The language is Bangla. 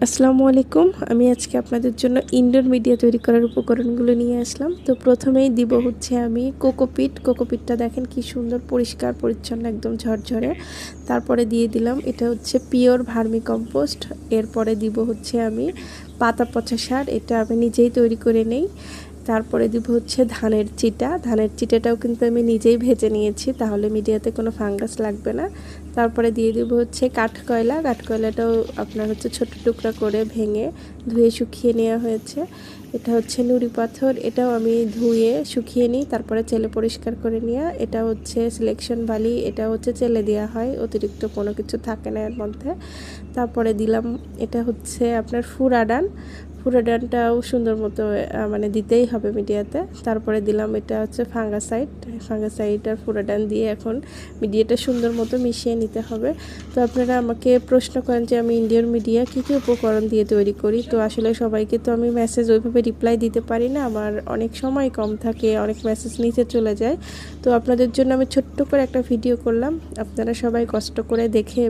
আসসালামু আলাইকুম। আমি আজকে আপনাদের জন্য ইনডোর মিডিয়া তৈরি করার উপকরণগুলো নিয়ে আসলাম। তো প্রথমেই দিব হচ্ছে আমি কোকোপিট। কোকোপিটটা দেখেন কি সুন্দর পরিষ্কার পরিচ্ছন্ন একদম ঝরঝরে। তারপরে দিয়ে দিলাম এটা হচ্ছে পিওর ভার্মি কম্পোস্ট। এরপরে দিব হচ্ছে আমি পাতা পচা সার, এটা আমি নিজেই তৈরি করে নেই। তারপরে দিব হচ্ছে ধানের চিটা। ধানের চিটাটাও কিন্তু আমি নিজেই ভেজে নিয়েছি, তাহলে মিডিয়াতে কোনো ফাঙ্গাস লাগবে না। তারপরে দিয়ে দিব হচ্ছে কাঠকয়লা। কাঠকয়লাটাও আপনার হচ্ছে ছোট টুকরা করে ভেঙে ধুয়ে শুকিয়ে নেওয়া হয়েছে। এটা হচ্ছে নুড়ি পাথর, এটাও আমি ধুয়ে শুকিয়ে নিই, তারপরে চেলে পরিষ্কার করে নেওয়া। এটা হচ্ছে সিলেকশন বালি, এটা হচ্ছে চেলে দেওয়া হয়, অতিরিক্ত কোনো কিছু থাকে না এর মধ্যে। তারপরে দিলাম এটা হচ্ছে আপনার ফুরাডান। ফুরাডানটাও সুন্দর মতো মানে দিতেই হবে মিডিয়াতে। তারপরে দিলাম এটা হচ্ছে ফাঙ্গাসাইড। ফাঙ্গাসাইড আর ফুরাডান দিয়ে এখন মিডিয়াটা সুন্দর মতো মিশিয়ে নিতে হবে। তো আপনারা আমাকে প্রশ্ন করেন যে আমি ইনডোর মিডিয়া কী কী উপকরণ দিয়ে তৈরি করি। তো আসলে সবাইকে তো আমি মেসেজ ওইভাবে রিপ্লাই দিতে পারি না, আমার অনেক সময় কম থাকে, অনেক মেসেজ নিচে চলে যায়। তো আপনাদের জন্য আমি ছোট্ট করে একটা ভিডিও করলাম, আপনারা সবাই কষ্ট করে দেখে